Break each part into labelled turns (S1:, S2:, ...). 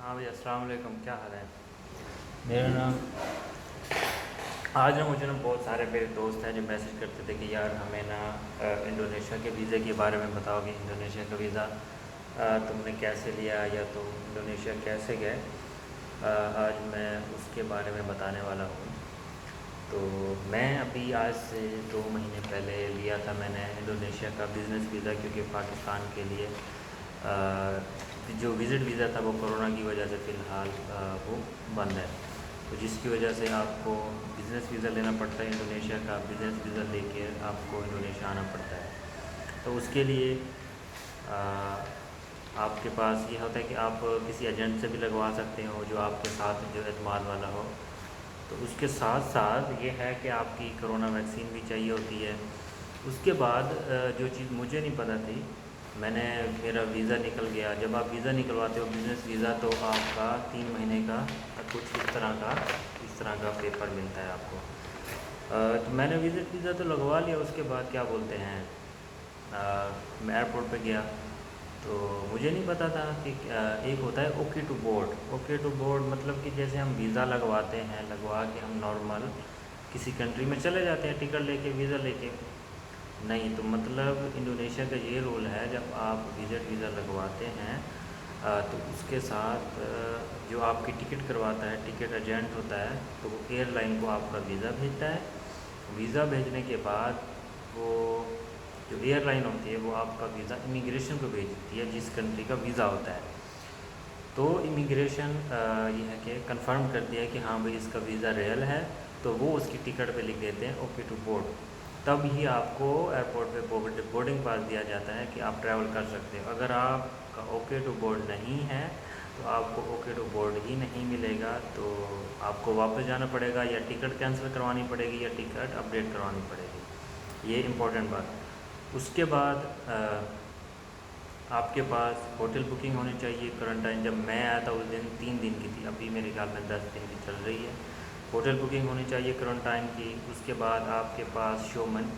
S1: हाँ भैया, अस्सलाम वालेकुम, क्या हाल है? मेरा नाम आज ना मुझे ना बहुत सारे मेरे दोस्त हैं जो मैसेज करते थे कि यार हमें ना इंडोनेशिया के वीज़े के बारे में बताओ कि इंडोनेशिया का वीज़ा तुमने कैसे लिया या तुम इंडोनेशिया कैसे गए। आज मैं उसके बारे में बताने वाला हूँ। तो मैं अभी आज से 2 महीने पहले लिया था मैंने इंडोनेशिया का बिज़नेस वीज़ा, क्योंकि पाकिस्तान के लिए जो विज़िट वीज़ा था वो कोरोना की वजह से फ़िलहाल वो बंद है। तो जिसकी वजह से आपको बिज़नेस वीज़ा लेना पड़ता है इंडोनेशिया का। बिज़नेस वीज़ा लेके आपको इंडोनेशिया आना पड़ता है। तो उसके लिए आ, आपके पास ये होता है कि आप किसी एजेंट से भी लगवा सकते हो जो आपके साथ जो एतमाद वाला हो। तो उसके साथ साथ ये है कि आपकी कोरोना वैक्सीन भी चाहिए होती है। उसके बाद जो चीज़ मुझे नहीं पता थी, मेरा वीज़ा निकल गया। जब आप वीज़ा निकलवाते हो बिज़नेस वीज़ा, तो आपका 3 महीने का कुछ इस तरह का पेपर मिलता है आपको। तो मैंने विज़िट वीज़ा तो लगवा लिया। उसके बाद क्या बोलते हैं, मैं एयरपोर्ट पे गया तो मुझे नहीं पता था कि एक होता है okay to board. Okay to board मतलब कि जैसे हम वीज़ा लगवाते हैं, लगवा के हम नॉर्मल किसी कंट्री में चले जाते हैं टिकट लेके, वीज़ा लेके। नहीं, तो मतलब इंडोनेशिया का ये रूल है, जब आप विज़िट वीज़ा लगवाते हैं तो उसके साथ जो आपकी टिकट करवाता है, टिकट एजेंट होता है, तो वो एयरलाइन को आपका वीज़ा भेजता है। वीज़ा भेजने के बाद वो जो एयरलाइन होती है वो आपका वीज़ा इमिग्रेशन को भेजती है, जिस कंट्री का वीज़ा होता है। तो इमिग्रेशन ये है कि कंफर्म करती है कि हाँ भाई इसका वीज़ा रियल है, तो वो उसकी टिकट पे लिख देते हैं ओके टू बोर्ड। तब ही आपको एयरपोर्ट पे बोर्डिंग पास दिया जाता है कि आप ट्रैवल कर सकते हो। अगर आपका ओके टू बोर्ड नहीं है तो आपको ओके टू बोर्ड ही नहीं मिलेगा। तो आपको वापस जाना पड़ेगा, या टिकट कैंसिल करवानी पड़ेगी, या टिकट अपडेट करवानी पड़ेगी। ये इम्पोर्टेंट बात। उसके बाद आपके पास होटल बुकिंग होनी चाहिए। क्वारंटाइन जब मैं आया था उस दिन 3 दिन की थी, अभी मेरे ख्याल में 10 दिन की चल रही है। होटल बुकिंग होनी चाहिए क्वारंटाइन की। उसके बाद आपके पास शो मनी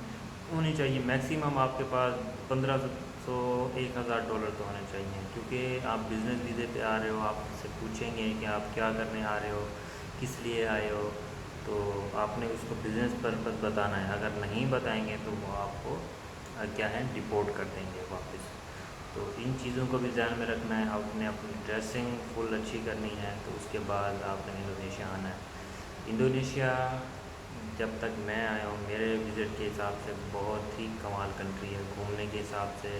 S1: होनी चाहिए। मैक्सिमम आपके पास 1500 $1000 तो होने चाहिए, क्योंकि आप बिज़नेस वीज़े पे आ रहे हो। आपसे पूछेंगे कि आप क्या करने आ रहे हो, किस लिए आए हो, तो आपने उसको बिज़नेस पर्पस बताना है। अगर नहीं बताएंगे तो वो आपको क्या है, डिपोर्ट कर देंगे वापस। तो इन चीज़ों को भी ध्यान में रखना है। आपने अपनी ड्रेसिंग फुल अच्छी करनी है। तो उसके बाद आपने इंडोनेशिया आना है। इंडोनेशिया जब तक मैं आया हूँ, मेरे विज़िट के हिसाब से बहुत ही कमाल कंट्री है। घूमने के हिसाब से,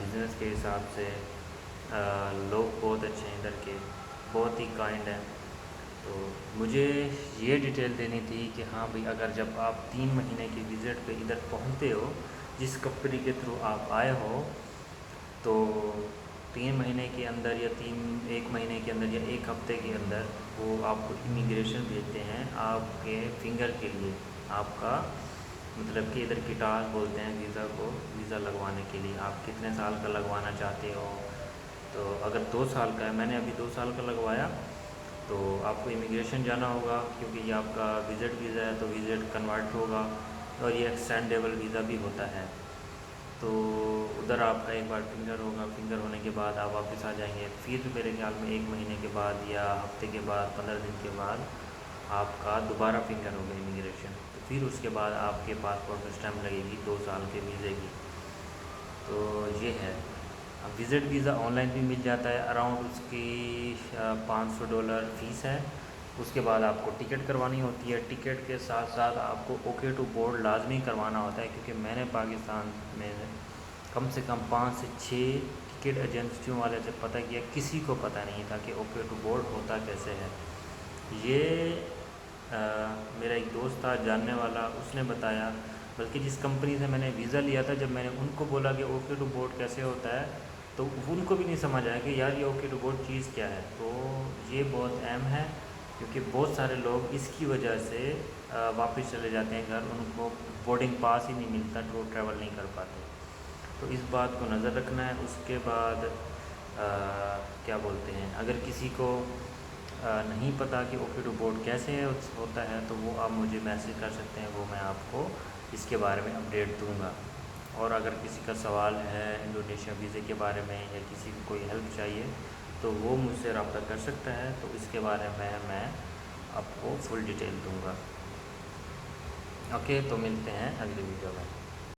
S1: बिज़नेस के हिसाब से, लोग बहुत अच्छे हैं इधर के, बहुत ही काइंड हैं। तो मुझे ये डिटेल देनी थी कि हाँ भाई, अगर जब आप 3 महीने की विज़िट पे इधर पहुँचते हो, जिस कंपनी के थ्रू आप आए हो, तो 3 महीने के अंदर या 1 महीने के अंदर या 1 हफ्ते के अंदर वो आपको इमिग्रेशन भेजते हैं आपके फिंगर के लिए। आपका मतलब कि इधर किटास बोलते हैं वीज़ा को, वीज़ा लगवाने के लिए आप कितने साल का लगवाना चाहते हो। तो अगर 2 साल का है, मैंने अभी 2 साल का लगवाया, तो आपको इमिग्रेशन जाना होगा, क्योंकि ये आपका विज़िट वीज़ा है तो विज़िट कन्वर्ट होगा। और ये एक्सटेंडेबल वीज़ा भी होता है। तो उधर आपका एक बार फिंगर होगा, फिंगर होने के बाद आप वापस आ जाएंगे। फिर मेरे ख्याल में 1 महीने के बाद या हफ्ते के बाद, 15 दिन के बाद आपका दोबारा फिंगर होगा इमिग्रेशन। तो फिर उसके बाद आपके पासपोर्ट पर स्टैम्प लगेगी 2 साल के वीज़े की। तो ये है। अब विज़िट वीज़ा ऑनलाइन भी मिल जाता है, अराउंड उसकी $500 फ़ीस है। उसके बाद आपको टिकट करवानी होती है। टिकट के साथ साथ आपको ओके टू बोर्ड लाजमी करवाना होता है, क्योंकि मैंने पाकिस्तान में कम से कम 5 से 6 टिकट एजेंसियों वाले से पता किया, किसी को पता नहीं था कि ओके टू बोर्ड होता कैसे है। ये अ, मेरा एक दोस्त था जानने वाला, उसने बताया। बल्कि जिस कंपनी से मैंने वीज़ा लिया था, जब मैंने उनको बोला कि ओके टू बोर्ड कैसे होता है, तो उनको भी नहीं समझ आया कि यार ये ओके टू बोर्ड चीज़ क्या है। तो ये बहुत अहम है, क्योंकि बहुत सारे लोग इसकी वजह से वापस चले जाते हैं घर। उनको बोर्डिंग पास ही नहीं मिलता तो वो ट्रैवल नहीं कर पाते। तो इस बात को नज़र रखना है। उसके बाद क्या बोलते हैं, अगर किसी को नहीं पता कि ओके टू बोर्ड कैसे होता है, तो वो आप मुझे मैसेज कर सकते हैं, वो मैं आपको इसके बारे में अपडेट दूंगा। और अगर किसी का सवाल है इंडोनेशिया वीज़े के बारे में, या किसी को कोई हेल्प चाहिए, तो वो मुझसे रब्ता कर सकता है, तो इसके बारे में मैं आपको फुल डिटेल दूंगा। ओके, तो मिलते हैं अगली वीडियो में।